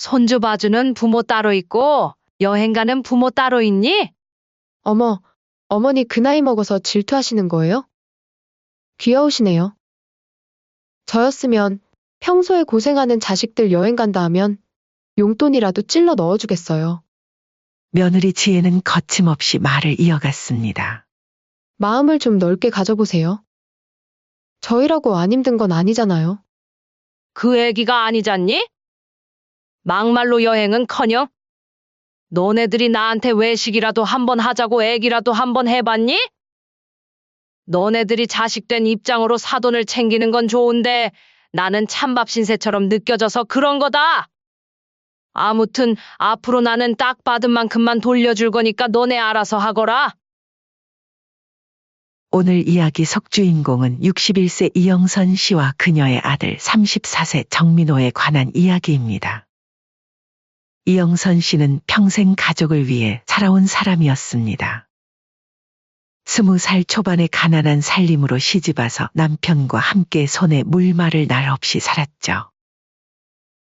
손주 봐주는 부모 따로 있고 여행 가는 부모 따로 있니? 어머, 어머니 그 나이 먹어서 질투하시는 거예요? 귀여우시네요. 저였으면 평소에 고생하는 자식들 여행 간다 하면 용돈이라도 찔러 넣어주겠어요. 며느리 지혜는 거침없이 말을 이어갔습니다. 마음을 좀 넓게 가져보세요. 저희라고 안 힘든 건 아니잖아요. 그 애기가 아니잖니? 막말로 여행은커녕 너네들이 나한테 외식이라도 한번 하자고 애기라도 한번 해봤니? 너네들이 자식된 입장으로 사돈을 챙기는 건 좋은데 나는 찬밥 신세처럼 느껴져서 그런 거다. 아무튼 앞으로 나는 딱 받은 만큼만 돌려줄 거니까 너네 알아서 하거라. 오늘 이야기 속주인공은 61세 이영선 씨와 그녀의 아들 34세 정민호에 관한 이야기입니다. 이영선 씨는 평생 가족을 위해 살아온 사람이었습니다. 20살 초반의 가난한 살림으로 시집와서 남편과 함께 손에 물말을 날 없이 살았죠.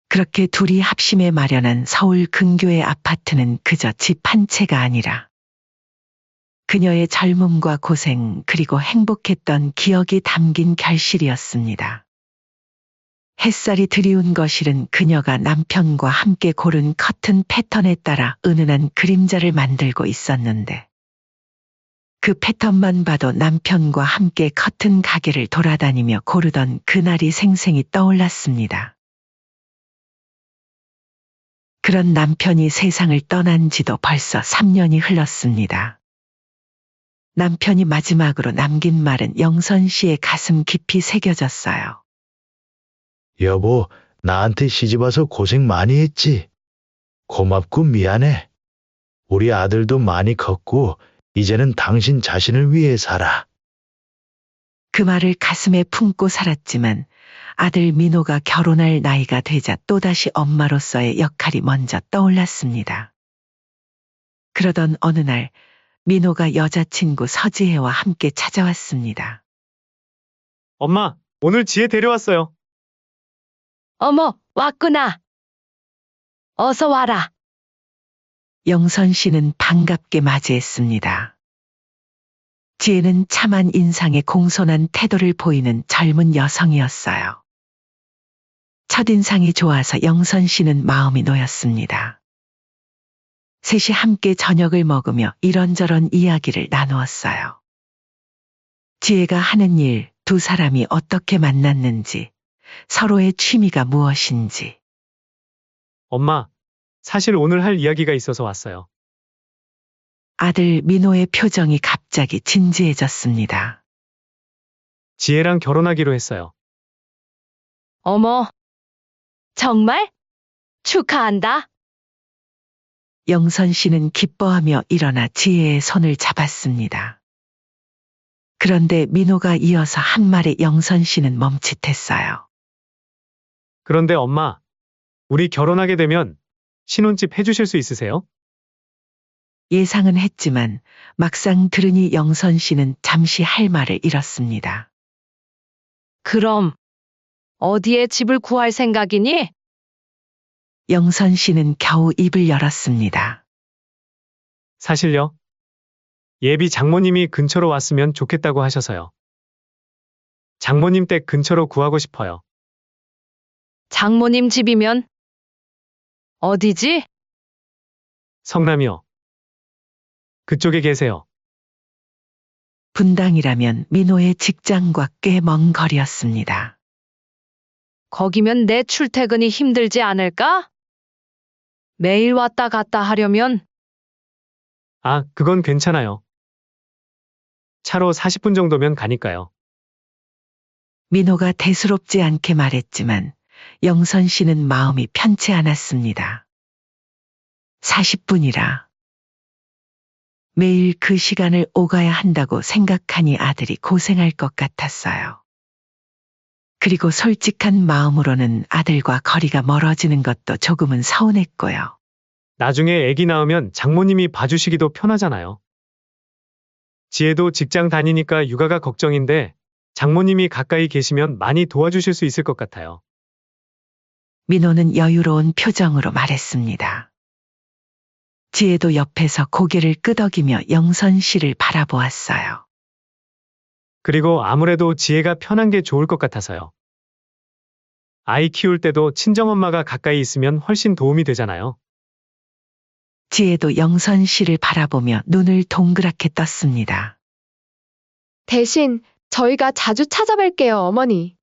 그렇게 둘이 합심해 마련한 서울 근교의 아파트는 그저 집 한 채가 아니라 그녀의 젊음과 고생 그리고 행복했던 기억이 담긴 결실이었습니다. 햇살이 드리운 거실은 그녀가 남편과 함께 고른 커튼 패턴에 따라 은은한 그림자를 만들고 있었는데 그 패턴만 봐도 남편과 함께 커튼 가게를 돌아다니며 고르던 그날이 생생히 떠올랐습니다. 그런 남편이 세상을 떠난 지도 벌써 3년이 흘렀습니다. 남편이 마지막으로 남긴 말은 영선 씨의 가슴 깊이 새겨졌어요. 여보, 나한테 시집와서 고생 많이 했지. 고맙고 미안해. 우리 아들도 많이 컸고 이제는 당신 자신을 위해 살아. 그 말을 가슴에 품고 살았지만 아들 민호가 결혼할 나이가 되자 또다시 엄마로서의 역할이 먼저 떠올랐습니다. 그러던 어느 날 민호가 여자친구 서지혜와 함께 찾아왔습니다. 엄마, 오늘 지혜 데려왔어요. 어머, 왔구나. 어서 와라. 영선 씨는 반갑게 맞이했습니다. 지혜는 참한 인상에 공손한 태도를 보이는 젊은 여성이었어요. 첫인상이 좋아서 영선 씨는 마음이 놓였습니다. 셋이 함께 저녁을 먹으며 이런저런 이야기를 나누었어요. 지혜가 하는 일, 두 사람이 어떻게 만났는지, 서로의 취미가 무엇인지. 엄마, 사실 오늘 할 이야기가 있어서 왔어요. 아들 민호의 표정이 갑자기 진지해졌습니다. 지혜랑 결혼하기로 했어요. 어머, 정말? 축하한다. 영선 씨는 기뻐하며 일어나 지혜의 손을 잡았습니다. 그런데 민호가 이어서 한 말에 영선 씨는 멈칫했어요. 그런데 엄마, 우리 결혼하게 되면 신혼집 해주실 수 있으세요? 예상은 했지만 막상 들으니 영선 씨는 잠시 할 말을 잃었습니다. 그럼 어디에 집을 구할 생각이니? 영선 씨는 겨우 입을 열었습니다. 사실요. 예비 장모님이 근처로 왔으면 좋겠다고 하셔서요. 장모님 댁 근처로 구하고 싶어요. 장모님 집이면 어디지? 성남이요. 그쪽에 계세요. 분당이라면 민호의 직장과 꽤 먼 거리였습니다. 거기면 내 출퇴근이 힘들지 않을까? 매일 왔다 갔다 하려면 아, 그건 괜찮아요. 차로 40분 정도면 가니까요. 민호가 대수롭지 않게 말했지만 영선 씨는 마음이 편치 않았습니다. 40분이라. 매일 그 시간을 오가야 한다고 생각하니 아들이 고생할 것 같았어요. 그리고 솔직한 마음으로는 아들과 거리가 멀어지는 것도 조금은 서운했고요. 나중에 아기 낳으면 장모님이 봐주시기도 편하잖아요. 지혜도 직장 다니니까 육아가 걱정인데 장모님이 가까이 계시면 많이 도와주실 수 있을 것 같아요. 민호는 여유로운 표정으로 말했습니다. 지혜도 옆에서 고개를 끄덕이며 영선 씨를 바라보았어요. 그리고 아무래도 지혜가 편한 게 좋을 것 같아서요. 아이 키울 때도 친정엄마가 가까이 있으면 훨씬 도움이 되잖아요. 지혜도 영선 씨를 바라보며 눈을 동그랗게 떴습니다. 대신 저희가 자주 찾아뵐게요, 어머니.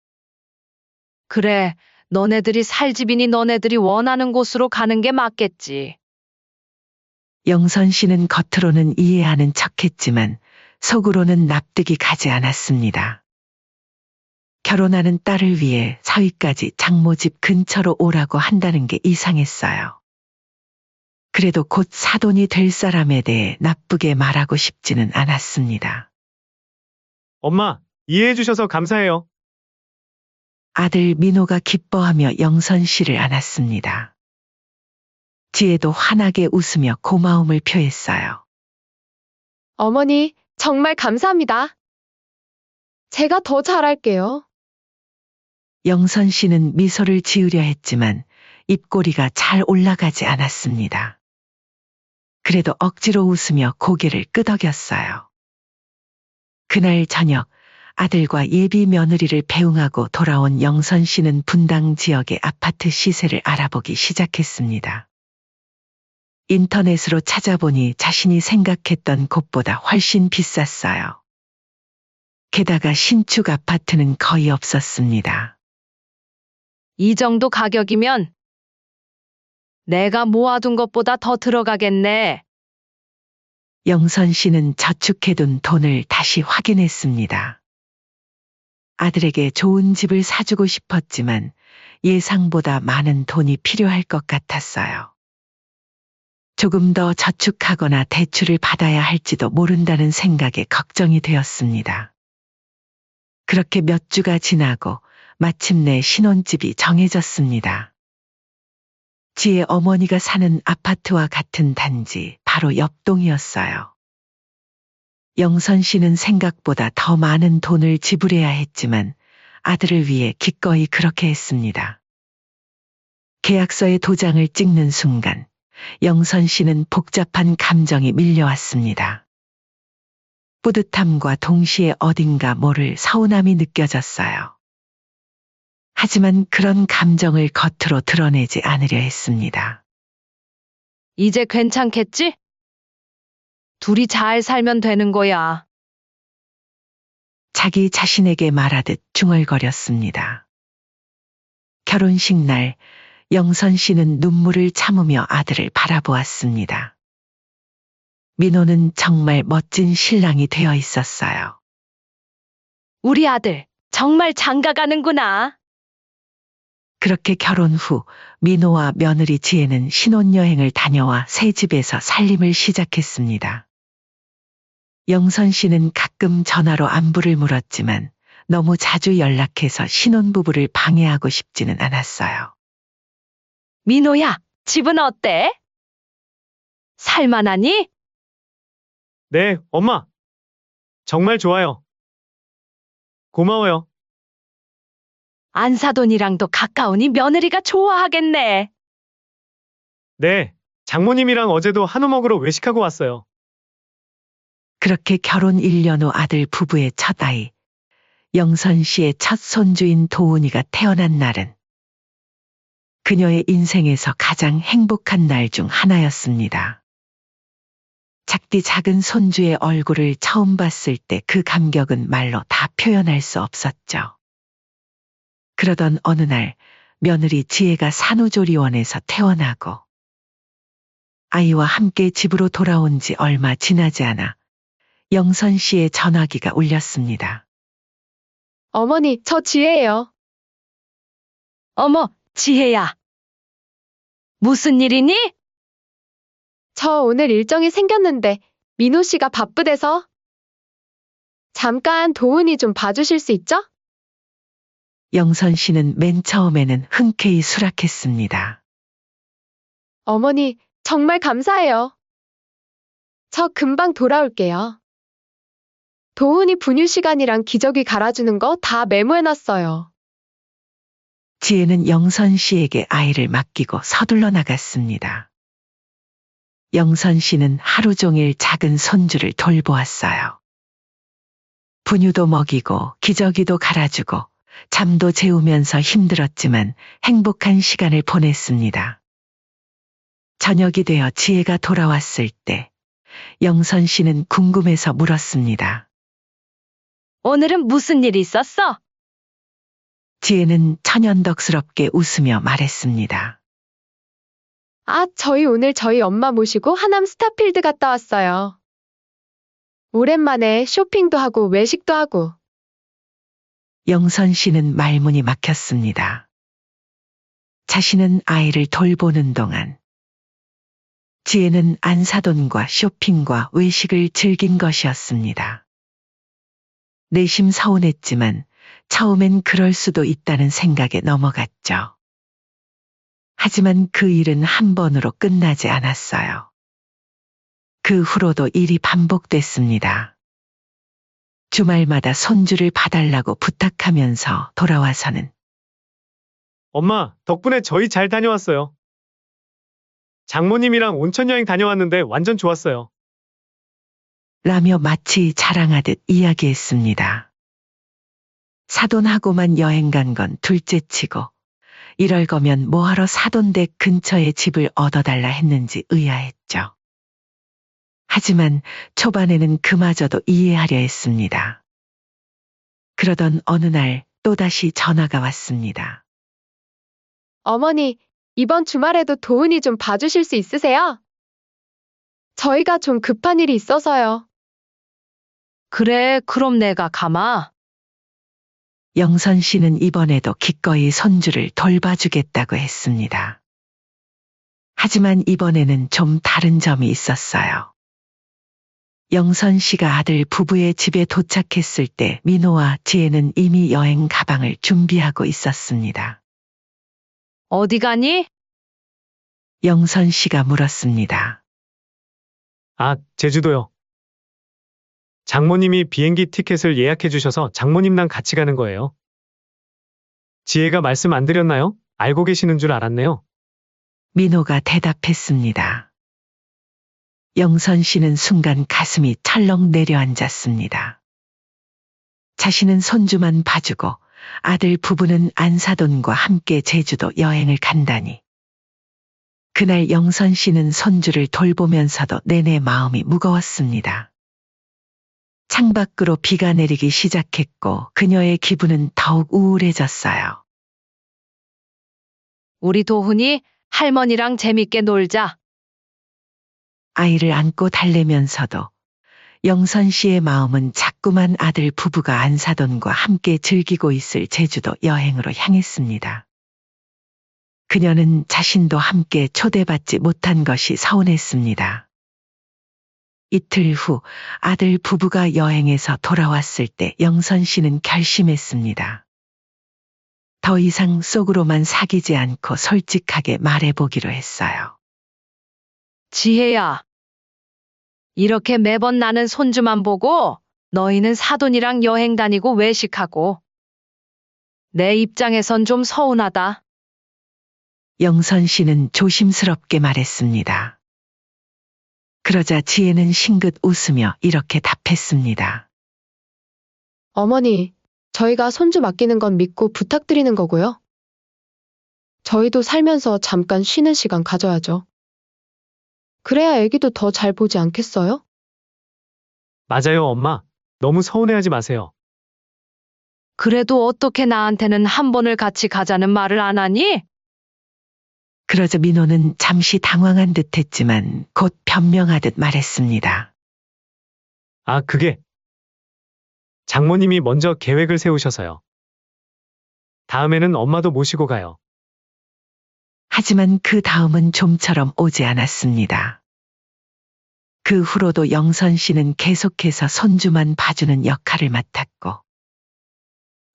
그래, 너네들이 살 집이니 너네들이 원하는 곳으로 가는 게 맞겠지. 영선 씨는 겉으로는 이해하는 척했지만 속으로는 납득이 가지 않았습니다. 결혼하는 딸을 위해 사위까지 장모 집 근처로 오라고 한다는 게 이상했어요. 그래도 곧 사돈이 될 사람에 대해 나쁘게 말하고 싶지는 않았습니다. 엄마, 이해해 주셔서 감사해요. 아들 민호가 기뻐하며 영선 씨를 안았습니다. 지혜도 환하게 웃으며 고마움을 표했어요. 어머니, 정말 감사합니다. 제가 더 잘할게요. 영선 씨는 미소를 지으려 했지만 입꼬리가 잘 올라가지 않았습니다. 그래도 억지로 웃으며 고개를 끄덕였어요. 그날 저녁 아들과 예비 며느리를 배웅하고 돌아온 영선 씨는 분당 지역의 아파트 시세를 알아보기 시작했습니다. 인터넷으로 찾아보니 자신이 생각했던 곳보다 훨씬 비쌌어요. 게다가 신축 아파트는 거의 없었습니다. 이 정도 가격이면 내가 모아둔 것보다 더 들어가겠네. 영선 씨는 저축해둔 돈을 다시 확인했습니다. 아들에게 좋은 집을 사주고 싶었지만 예상보다 많은 돈이 필요할 것 같았어요. 조금 더 저축하거나 대출을 받아야 할지도 모른다는 생각에 걱정이 되었습니다. 그렇게 몇 주가 지나고 마침내 신혼집이 정해졌습니다. 지혜 어머니가 사는 아파트와 같은 단지 바로 옆동이었어요. 영선 씨는 생각보다 더 많은 돈을 지불해야 했지만 아들을 위해 기꺼이 그렇게 했습니다. 계약서에 도장을 찍는 순간 영선 씨는 복잡한 감정이 밀려왔습니다. 뿌듯함과 동시에 어딘가 모를 서운함이 느껴졌어요. 하지만 그런 감정을 겉으로 드러내지 않으려 했습니다. 이제 괜찮겠지? 둘이 잘 살면 되는 거야. 자기 자신에게 말하듯 중얼거렸습니다. 결혼식 날 영선 씨는 눈물을 참으며 아들을 바라보았습니다. 민호는 정말 멋진 신랑이 되어 있었어요. 우리 아들, 정말 장가가는구나. 그렇게 결혼 후 민호와 며느리 지혜는 신혼여행을 다녀와 새 집에서 살림을 시작했습니다. 영선 씨는 가끔 전화로 안부를 물었지만 너무 자주 연락해서 신혼부부를 방해하고 싶지는 않았어요. 민호야, 집은 어때? 살만하니? 네, 엄마. 정말 좋아요. 고마워요. 안사돈이랑도 가까우니 며느리가 좋아하겠네. 네, 장모님이랑 어제도 한우 먹으러 외식하고 왔어요. 그렇게 결혼 1년 후 아들 부부의 첫 아이, 영선 씨의 첫 손주인 도훈이가 태어난 날은 그녀의 인생에서 가장 행복한 날 중 하나였습니다. 작디 작은 손주의 얼굴을 처음 봤을 때 그 감격은 말로 다 표현할 수 없었죠. 그러던 어느 날 며느리 지혜가 산후조리원에서 퇴원하고 아이와 함께 집으로 돌아온 지 얼마 지나지 않아 영선 씨의 전화기가 울렸습니다. 어머니, 저 지혜예요. 어머, 지혜야. 무슨 일이니? 저 오늘 일정이 생겼는데 민호 씨가 바쁘대서. 잠깐 도훈이 좀 봐주실 수 있죠? 영선 씨는 맨 처음에는 흔쾌히 수락했습니다. 어머니, 정말 감사해요. 저 금방 돌아올게요. 도훈이 분유 시간이랑 기저귀 갈아주는 거 다 메모해놨어요. 지혜는 영선 씨에게 아이를 맡기고 서둘러 나갔습니다. 영선 씨는 하루 종일 작은 손주를 돌보았어요. 분유도 먹이고 기저귀도 갈아주고 잠도 재우면서 힘들었지만 행복한 시간을 보냈습니다. 저녁이 되어 지혜가 돌아왔을 때 영선 씨는 궁금해서 물었습니다. 오늘은 무슨 일 있었어? 지혜는 천연덕스럽게 웃으며 말했습니다. 아, 저희 오늘 저희 엄마 모시고 하남 스타필드 갔다 왔어요. 오랜만에 쇼핑도 하고 외식도 하고. 영선 씨는 말문이 막혔습니다. 자신은 아이를 돌보는 동안 지혜는 안사돈과 쇼핑과 외식을 즐긴 것이었습니다. 내심 서운했지만 처음엔 그럴 수도 있다는 생각에 넘어갔죠. 하지만 그 일은 한 번으로 끝나지 않았어요. 그 후로도 일이 반복됐습니다. 주말마다 손주를 봐달라고 부탁하면서 돌아와서는 엄마, 덕분에 저희 잘 다녀왔어요. 장모님이랑 온천 여행 다녀왔는데 완전 좋았어요. 라며 마치 자랑하듯 이야기했습니다. 사돈하고만 여행 간 건 둘째치고 이럴 거면 뭐하러 사돈댁 근처에 집을 얻어달라 했는지 의아했죠. 하지만 초반에는 그마저도 이해하려 했습니다. 그러던 어느 날 또다시 전화가 왔습니다. 어머니, 이번 주말에도 도훈이 좀 봐주실 수 있으세요? 저희가 좀 급한 일이 있어서요. 그래, 그럼 내가 가마. 영선 씨는 이번에도 기꺼이 손주를 돌봐주겠다고 했습니다. 하지만 이번에는 좀 다른 점이 있었어요. 영선 씨가 아들 부부의 집에 도착했을 때 민호와 지혜는 이미 여행 가방을 준비하고 있었습니다. 어디 가니? 영선 씨가 물었습니다. 아, 제주도요. 장모님이 비행기 티켓을 예약해 주셔서 장모님랑 같이 가는 거예요. 지혜가 말씀 안 드렸나요? 알고 계시는 줄 알았네요. 민호가 대답했습니다. 영선 씨는 순간 가슴이 철렁 내려앉았습니다. 자신은 손주만 봐주고 아들 부부는 안사돈과 함께 제주도 여행을 간다니. 그날 영선 씨는 손주를 돌보면서도 내내 마음이 무거웠습니다. 창밖으로 비가 내리기 시작했고 그녀의 기분은 더욱 우울해졌어요. 우리 도훈이 할머니랑 재밌게 놀자. 아이를 안고 달래면서도 영선 씨의 마음은 자꾸만 아들 부부가 안사돈과 함께 즐기고 있을 제주도 여행으로 향했습니다. 그녀는 자신도 함께 초대받지 못한 것이 서운했습니다. 이틀 후 아들 부부가 여행에서 돌아왔을 때 영선 씨는 결심했습니다. 더 이상 속으로만 사귀지 않고 솔직하게 말해보기로 했어요. 지혜야. 이렇게 매번 나는 손주만 보고 너희는 사돈이랑 여행 다니고 외식하고. 내 입장에선 좀 서운하다. 영선 씨는 조심스럽게 말했습니다. 그러자 지혜는 싱긋 웃으며 이렇게 답했습니다. 어머니, 저희가 손주 맡기는 건 믿고 부탁드리는 거고요. 저희도 살면서 잠깐 쉬는 시간 가져야죠. 그래야 애기도 더 잘 보지 않겠어요? 맞아요, 엄마. 너무 서운해하지 마세요. 그래도 어떻게 나한테는 한 번을 같이 가자는 말을 안 하니? 그러자 민호는 잠시 당황한 듯 했지만 곧 변명하듯 말했습니다. 아, 그게 장모님이 먼저 계획을 세우셔서요. 다음에는 엄마도 모시고 가요. 하지만 그 다음은 좀처럼 오지 않았습니다. 그 후로도 영선 씨는 계속해서 손주만 봐주는 역할을 맡았고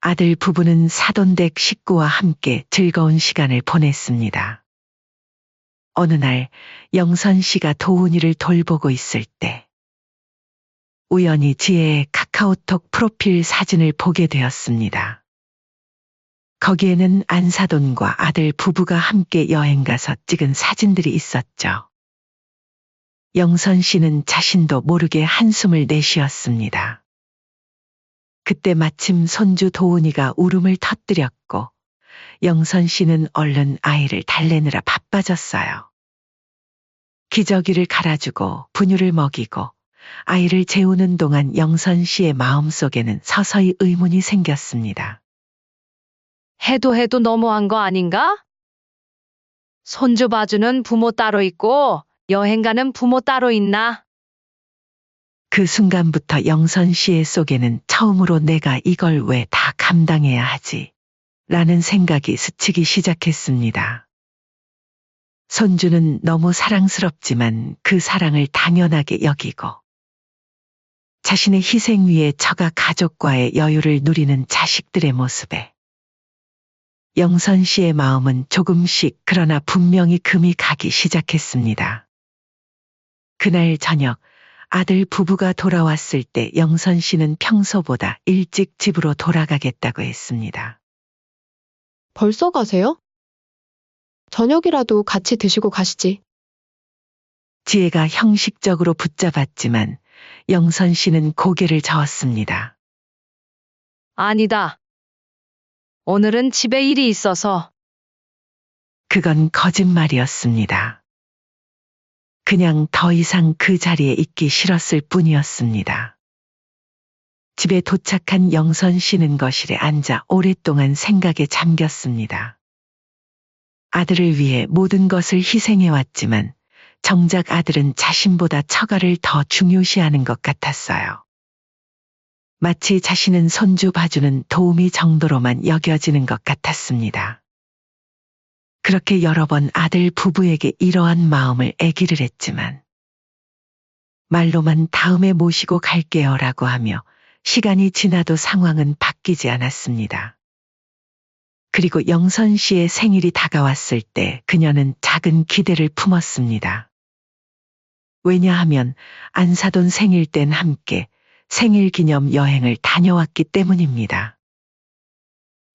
아들 부부는 사돈댁 식구와 함께 즐거운 시간을 보냈습니다. 어느 날 영선 씨가 도훈이를 돌보고 있을 때 우연히 지혜의 카카오톡 프로필 사진을 보게 되었습니다. 거기에는 안사돈과 아들 부부가 함께 여행 가서 찍은 사진들이 있었죠. 영선 씨는 자신도 모르게 한숨을 내쉬었습니다. 그때 마침 손주 도훈이가 울음을 터뜨렸고 영선 씨는 얼른 아이를 달래느라 바빠졌어요. 기저귀를 갈아주고 분유를 먹이고 아이를 재우는 동안 영선 씨의 마음속에는 서서히 의문이 생겼습니다. 해도 너무한 거 아닌가? 손주 봐주는 부모 따로 있고 여행 가는 부모 따로 있나? 그 순간부터 영선 씨의 속에는 처음으로 내가 이걸 왜 다 감당해야 하지? 라는 생각이 스치기 시작했습니다. 손주는 너무 사랑스럽지만 그 사랑을 당연하게 여기고 자신의 희생 위에 처가 가족과의 여유를 누리는 자식들의 모습에 영선 씨의 마음은 조금씩 그러나 분명히 금이 가기 시작했습니다. 그날 저녁 아들 부부가 돌아왔을 때 영선 씨는 평소보다 일찍 집으로 돌아가겠다고 했습니다. 벌써 가세요? 저녁이라도 같이 드시고 가시지. 지혜가 형식적으로 붙잡았지만 영선 씨는 고개를 저었습니다. 아니다. 오늘은 집에 일이 있어서. 그건 거짓말이었습니다. 그냥 더 이상 그 자리에 있기 싫었을 뿐이었습니다. 집에 도착한 영선 씨는 거실에 앉아 오랫동안 생각에 잠겼습니다. 아들을 위해 모든 것을 희생해왔지만 정작 아들은 자신보다 처가를 더 중요시하는 것 같았어요. 마치 자신은 손주 봐주는 도우미 정도로만 여겨지는 것 같았습니다. 그렇게 여러 번 아들 부부에게 이러한 마음을 애기를 했지만 말로만 다음에 모시고 갈게요라고 하며 시간이 지나도 상황은 바뀌지 않았습니다. 그리고 영선 씨의 생일이 다가왔을 때 그녀는 작은 기대를 품었습니다. 왜냐하면 안사돈 생일 땐 함께 생일 기념 여행을 다녀왔기 때문입니다.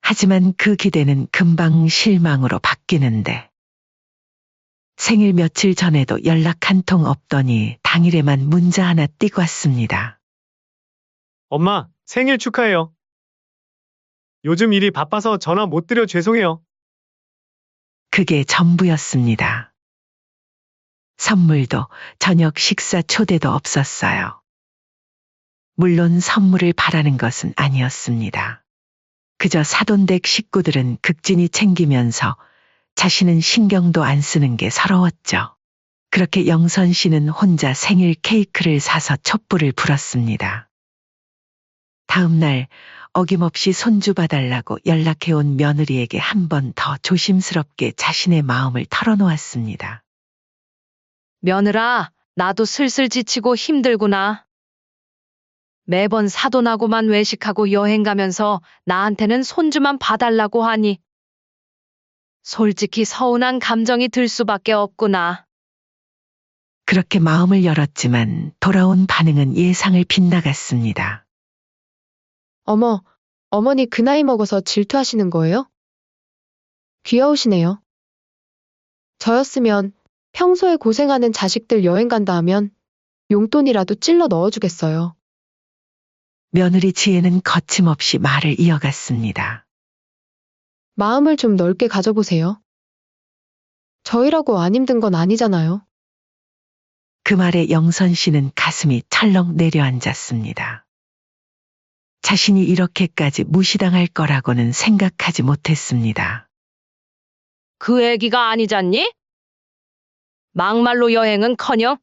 하지만 그 기대는 금방 실망으로 바뀌는데 생일 며칠 전에도 연락 한 통 없더니 당일에만 문자 하나 띄고 왔습니다. 엄마, 생일 축하해요. 요즘 일이 바빠서 전화 못 드려 죄송해요. 그게 전부였습니다. 선물도 저녁 식사 초대도 없었어요. 물론 선물을 바라는 것은 아니었습니다. 그저 사돈댁 식구들은 극진히 챙기면서 자신은 신경도 안 쓰는 게 서러웠죠. 그렇게 영선 씨는 혼자 생일 케이크를 사서 촛불을 불었습니다. 다음 날 어김없이 손주 봐달라고 연락해온 며느리에게 한 번 더 조심스럽게 자신의 마음을 털어놓았습니다. 며느라, 나도 슬슬 지치고 힘들구나. 매번 사돈하고만 외식하고 여행 가면서 나한테는 손주만 봐달라고 하니 솔직히 서운한 감정이 들 수밖에 없구나. 그렇게 마음을 열었지만 돌아온 반응은 예상을 빗나갔습니다. 어머, 어머니 그 나이 먹어서 질투하시는 거예요? 귀여우시네요. 저였으면 평소에 고생하는 자식들 여행 간다 하면 용돈이라도 찔러 넣어주겠어요. 며느리 지혜는 거침없이 말을 이어갔습니다. 마음을 좀 넓게 가져보세요. 저희라고 안 힘든 건 아니잖아요. 그 말에 영선 씨는 가슴이 철렁 내려앉았습니다. 자신이 이렇게까지 무시당할 거라고는 생각하지 못했습니다. 그 애기가 아니잖니? 막말로 여행은커녕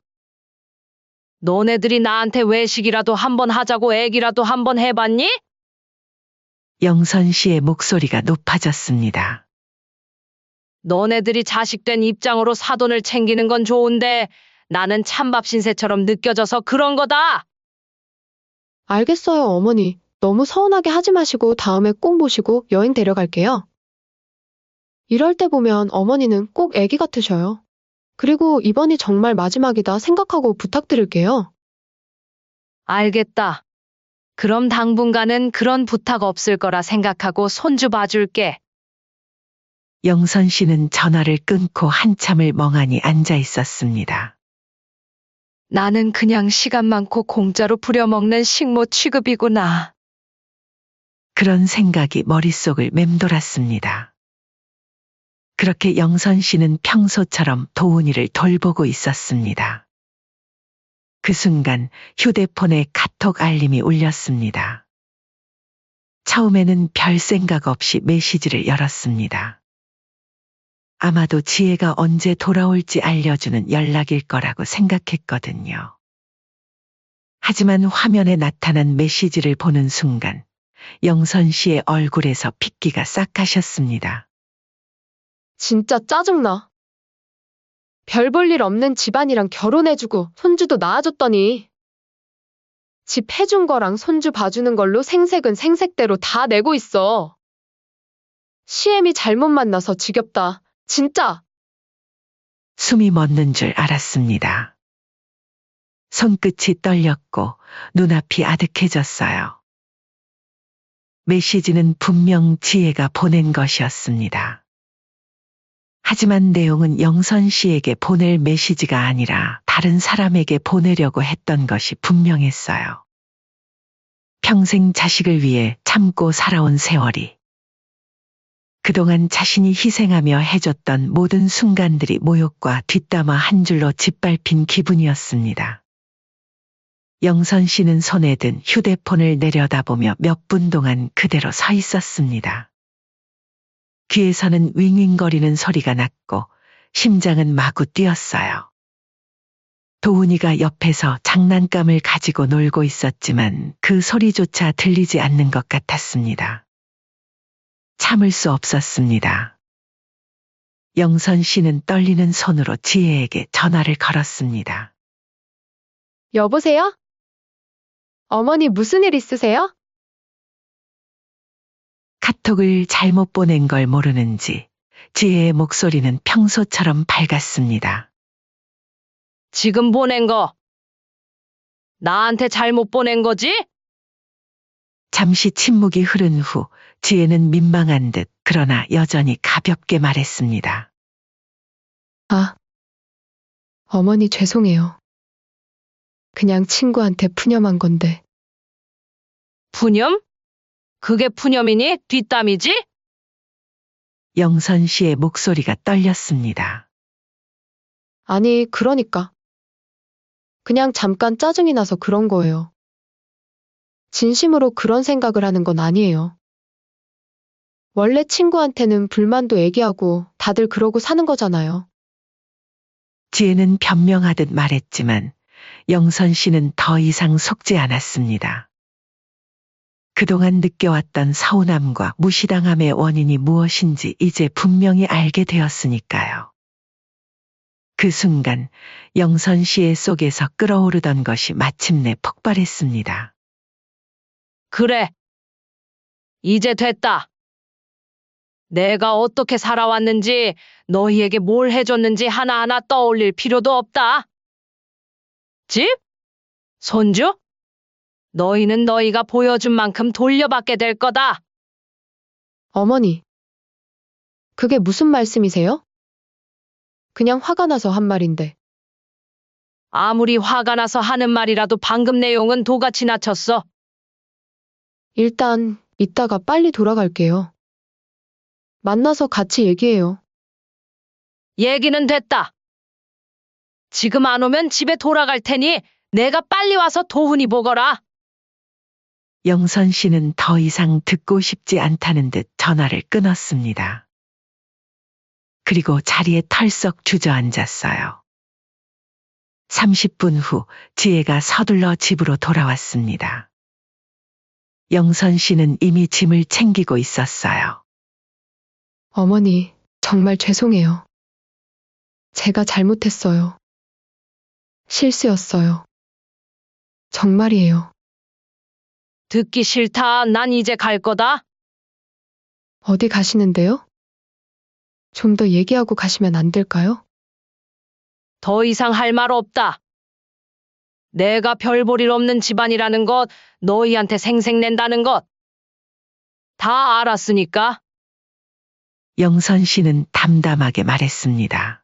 너네들이 나한테 외식이라도 한번 하자고 애기라도 한번 해봤니? 영선 씨의 목소리가 높아졌습니다. 너네들이 자식된 입장으로 사돈을 챙기는 건 좋은데 나는 찬밥 신세처럼 느껴져서 그런 거다. 알겠어요, 어머니. 너무 서운하게 하지 마시고 다음에 꼭 모시고 여행 데려갈게요. 이럴 때 보면 어머니는 꼭 애기 같으셔요. 그리고 이번이 정말 마지막이다 생각하고 부탁드릴게요. 알겠다. 그럼 당분간은 그런 부탁 없을 거라 생각하고 손주 봐줄게. 영선 씨는 전화를 끊고 한참을 멍하니 앉아 있었습니다. 나는 그냥 시간 많고 공짜로 부려먹는 식모 취급이구나. 그런 생각이 머릿속을 맴돌았습니다. 그렇게 영선 씨는 평소처럼 도훈이를 돌보고 있었습니다. 그 순간 휴대폰에 카톡 알림이 울렸습니다. 처음에는 별 생각 없이 메시지를 열었습니다. 아마도 지혜가 언제 돌아올지 알려주는 연락일 거라고 생각했거든요. 하지만 화면에 나타난 메시지를 보는 순간 영선 씨의 얼굴에서 핏기가 싹 가셨습니다. 진짜 짜증나. 별 볼 일 없는 집안이랑 결혼해주고 손주도 낳아줬더니 집 해준 거랑 손주 봐주는 걸로 생색은 생색대로 다 내고 있어. 시엠이 잘못 만나서 지겹다. 진짜. 숨이 멎는 줄 알았습니다. 손끝이 떨렸고 눈앞이 아득해졌어요. 메시지는 분명 지혜가 보낸 것이었습니다. 하지만 내용은 영선 씨에게 보낼 메시지가 아니라 다른 사람에게 보내려고 했던 것이 분명했어요. 평생 자식을 위해 참고 살아온 세월이, 그동안 자신이 희생하며 해줬던 모든 순간들이 모욕과 뒷담화 한 줄로 짓밟힌 기분이었습니다. 영선 씨는 손에 든 휴대폰을 내려다보며 몇 분 동안 그대로 서 있었습니다. 귀에서는 윙윙거리는 소리가 났고 심장은 마구 뛰었어요. 도훈이가 옆에서 장난감을 가지고 놀고 있었지만 그 소리조차 들리지 않는 것 같았습니다. 참을 수 없었습니다. 영선 씨는 떨리는 손으로 지혜에게 전화를 걸었습니다. 여보세요? 어머니 무슨 일 있으세요? 카톡을 잘못 보낸 걸 모르는지 지혜의 목소리는 평소처럼 밝았습니다. 지금 보낸 거. 나한테 잘못 보낸 거지? 잠시 침묵이 흐른 후 지혜는 민망한 듯 그러나 여전히 가볍게 말했습니다. 아, 어머니 죄송해요. 그냥 친구한테 푸념한 건데. 푸념? 그게 푸념이니? 뒷담이지? 영선 씨의 목소리가 떨렸습니다. 아니, 그러니까. 그냥 잠깐 짜증이 나서 그런 거예요. 진심으로 그런 생각을 하는 건 아니에요. 원래 친구한테는 불만도 얘기하고 다들 그러고 사는 거잖아요. 지혜는 변명하듯 말했지만 영선 씨는 더 이상 속지 않았습니다. 그동안 느껴왔던 서운함과 무시당함의 원인이 무엇인지 이제 분명히 알게 되었으니까요. 그 순간 영선 씨의 속에서 끓어오르던 것이 마침내 폭발했습니다. 그래. 이제 됐다. 내가 어떻게 살아왔는지, 너희에게 뭘 해줬는지 하나하나 떠올릴 필요도 없다. 집? 손주? 너희는 너희가 보여준 만큼 돌려받게 될 거다. 어머니. 그게 무슨 말씀이세요? 그냥 화가 나서 한 말인데. 아무리 화가 나서 하는 말이라도 방금 내용은 도가 지나쳤어. 일단 이따가 빨리 돌아갈게요. 만나서 같이 얘기해요. 얘기는 됐다. 지금 안 오면 집에 돌아갈 테니 내가 빨리 와서 도훈이 보거라. 영선 씨는 더 이상 듣고 싶지 않다는 듯 전화를 끊었습니다. 그리고 자리에 털썩 주저앉았어요. 30분 후 지혜가 서둘러 집으로 돌아왔습니다. 영선 씨는 이미 짐을 챙기고 있었어요. 어머니, 정말 죄송해요. 제가 잘못했어요. 실수였어요. 정말이에요. 듣기 싫다. 난 이제 갈 거다. 어디 가시는데요? 좀 더 얘기하고 가시면 안 될까요? 더 이상 할 말 없다. 내가 별 볼 일 없는 집안이라는 것, 너희한테 생색낸다는 것. 다 알았으니까. 영선 씨는 담담하게 말했습니다.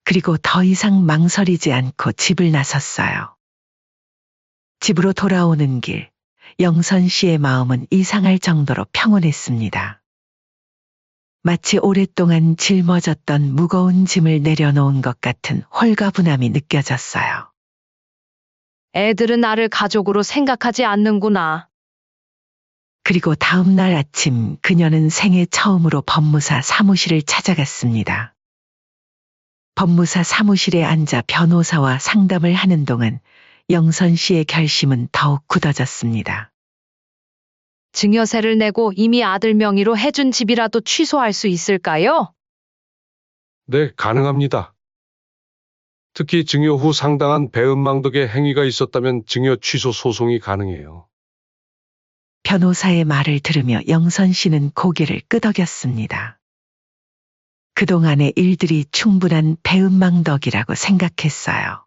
그리고 더 이상 망설이지 않고 집을 나섰어요. 집으로 돌아오는 길, 영선 씨의 마음은 이상할 정도로 평온했습니다. 마치 오랫동안 짊어졌던 무거운 짐을 내려놓은 것 같은 홀가분함이 느껴졌어요. 애들은 나를 가족으로 생각하지 않는구나. 그리고 다음 날 아침 그녀는 생애 처음으로 법무사 사무실을 찾아갔습니다. 법무사 사무실에 앉아 변호사와 상담을 하는 동안 영선 씨의 결심은 더욱 굳어졌습니다. 증여세를 내고 이미 아들 명의로 해준 집이라도 취소할 수 있을까요? 네, 가능합니다. 특히 증여 후 상당한 배은망덕의 행위가 있었다면 증여 취소 소송이 가능해요. 변호사의 말을 들으며 영선 씨는 고개를 끄덕였습니다. 그동안의 일들이 충분한 배은망덕이라고 생각했어요.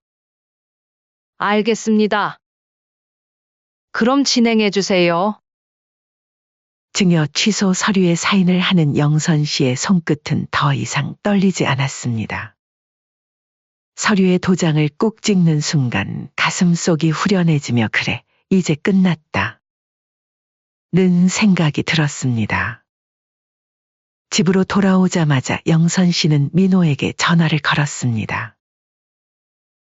알겠습니다. 그럼 진행해 주세요. 증여 취소 서류에 사인을 하는 영선 씨의 손끝은 더 이상 떨리지 않았습니다. 서류에 도장을 꾹 찍는 순간 가슴속이 후련해지며 그래, 이제 끝났다. 는 생각이 들었습니다. 집으로 돌아오자마자 영선 씨는 민호에게 전화를 걸었습니다.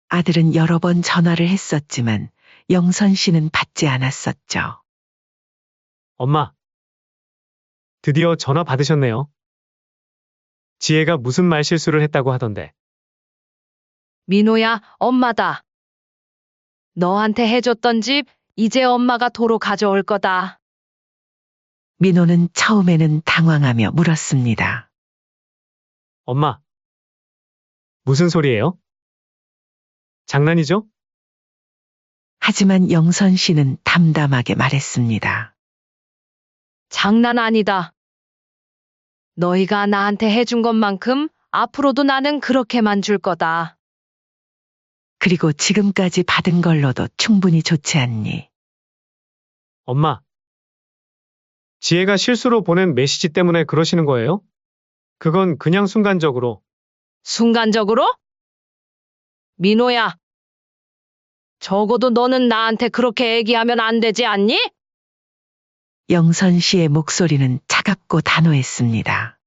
아들은 여러 번 전화를 했었지만 영선 씨는 받지 않았었죠. 엄마. 드디어 전화 받으셨네요. 지혜가 무슨 말실수를 했다고 하던데. 민호야, 엄마다. 너한테 해줬던 집, 이제 엄마가 도로 가져올 거다. 민호는 처음에는 당황하며 물었습니다. 엄마. 무슨 소리예요? 장난이죠? 하지만 영선 씨는 담담하게 말했습니다. 장난 아니다. 너희가 나한테 해준 것만큼 앞으로도 나는 그렇게만 줄 거다. 그리고 지금까지 받은 걸로도 충분히 좋지 않니? 엄마. 지혜가 실수로 보낸 메시지 때문에 그러시는 거예요? 그건 그냥 순간적으로. 순간적으로? 민호야. 적어도 너는 나한테 그렇게 얘기하면 안 되지 않니? 영선 씨의 목소리는 차갑고 단호했습니다.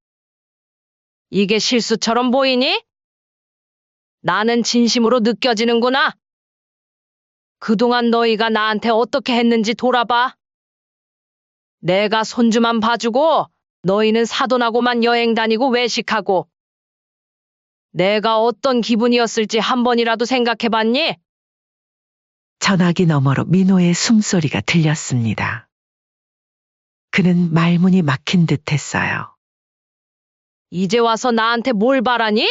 이게 실수처럼 보이니? 나는 진심으로 느껴지는구나. 그동안 너희가 나한테 어떻게 했는지 돌아봐. 내가 손주만 봐주고 너희는 사돈하고만 여행 다니고 외식하고. 내가 어떤 기분이었을지 한 번이라도 생각해봤니? 전화기 너머로 민호의 숨소리가 들렸습니다. 그는 말문이 막힌 듯 했어요. 이제 와서 나한테 뭘 바라니?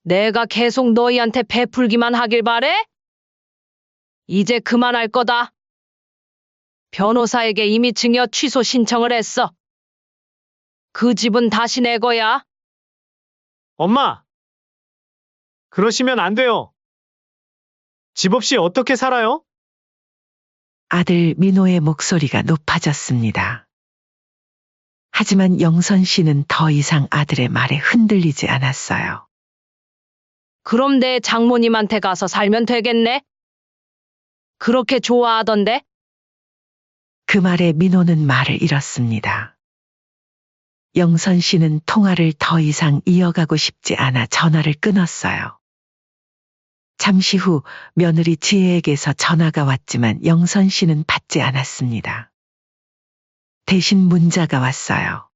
내가 계속 너희한테 베풀기만 하길 바래? 이제 그만할 거다. 변호사에게 이미 증여 취소 신청을 했어. 그 집은 다시 내 거야. 엄마! 그러시면 안 돼요. 집 없이 어떻게 살아요? 아들 민호의 목소리가 높아졌습니다. 하지만 영선 씨는 더 이상 아들의 말에 흔들리지 않았어요. 그럼 내 장모님한테 가서 살면 되겠네? 그렇게 좋아하던데? 그 말에 민호는 말을 잃었습니다. 영선 씨는 통화를 더 이상 이어가고 싶지 않아 전화를 끊었어요. 잠시 후 며느리 지혜에게서 전화가 왔지만 영선 씨는 받지 않았습니다. 대신 문자가 왔어요.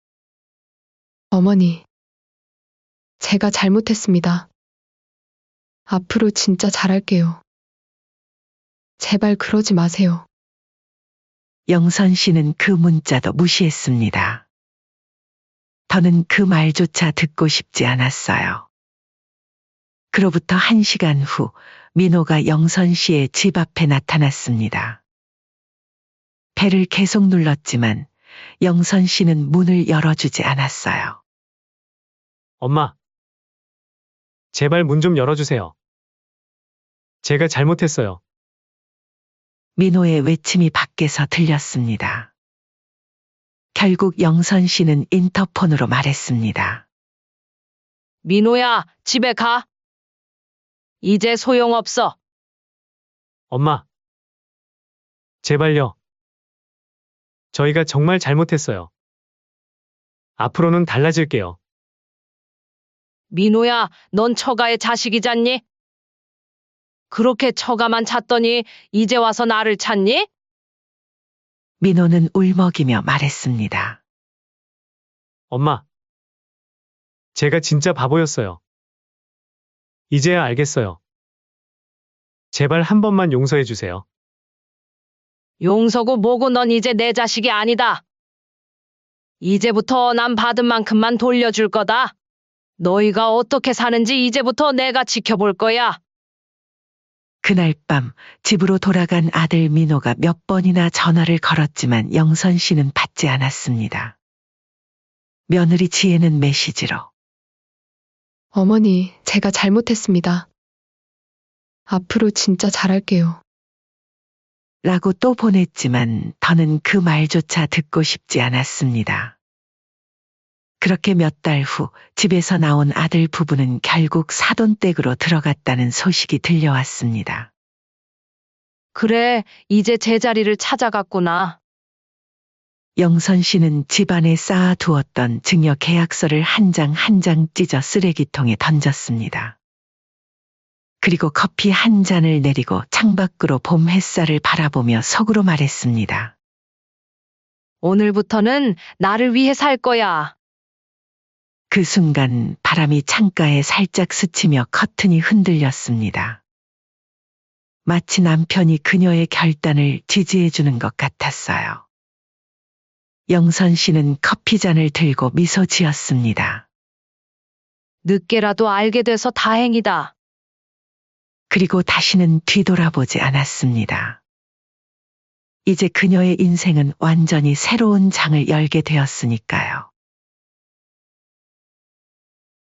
어머니, 제가 잘못했습니다. 앞으로 진짜 잘할게요. 제발 그러지 마세요. 영선 씨는 그 문자도 무시했습니다. 더는 그 말조차 듣고 싶지 않았어요. 그로부터 1시간 후 민호가 영선 씨의 집 앞에 나타났습니다. 배를 계속 눌렀지만 영선 씨는 문을 열어주지 않았어요. 엄마. 제발 문 좀 열어주세요. 제가 잘못했어요. 민호의 외침이 밖에서 들렸습니다. 결국 영선 씨는 인터폰으로 말했습니다. 민호야, 집에 가. 이제 소용없어. 엄마. 제발요. 저희가 정말 잘못했어요. 앞으로는 달라질게요. 민호야, 넌 처가의 자식이잖니? 그렇게 처가만 찾더니 이제 와서 나를 찾니? 민호는 울먹이며 말했습니다. 엄마. 제가 진짜 바보였어요. 이제야 알겠어요. 제발 한 번만 용서해 주세요. 용서고 뭐고 넌 이제 내 자식이 아니다. 이제부터 난 받은 만큼만 돌려줄 거다. 너희가 어떻게 사는지 이제부터 내가 지켜볼 거야. 그날 밤 집으로 돌아간 아들 민호가 몇 번이나 전화를 걸었지만 영선 씨는 받지 않았습니다. 며느리 지혜는 메시지로 어머니, 제가 잘못했습니다. 앞으로 진짜 잘할게요. 라고 또 보냈지만 더는 그 말조차 듣고 싶지 않았습니다. 그렇게 몇 달 후 집에서 나온 아들 부부는 결국 사돈댁으로 들어갔다는 소식이 들려왔습니다. 그래, 이제 제자리를 찾아갔구나. 영선 씨는 집안에 쌓아두었던 증여 계약서를 한 장 한 장 찢어 쓰레기통에 던졌습니다. 그리고 커피 한 잔을 내리고 창밖으로 봄 햇살을 바라보며 속으로 말했습니다. 오늘부터는 나를 위해 살 거야. 그 순간 바람이 창가에 살짝 스치며 커튼이 흔들렸습니다. 마치 남편이 그녀의 결단을 지지해주는 것 같았어요. 영선 씨는 커피잔을 들고 미소 지었습니다. 늦게라도 알게 돼서 다행이다. 그리고 다시는 뒤돌아보지 않았습니다. 이제 그녀의 인생은 완전히 새로운 장을 열게 되었으니까요.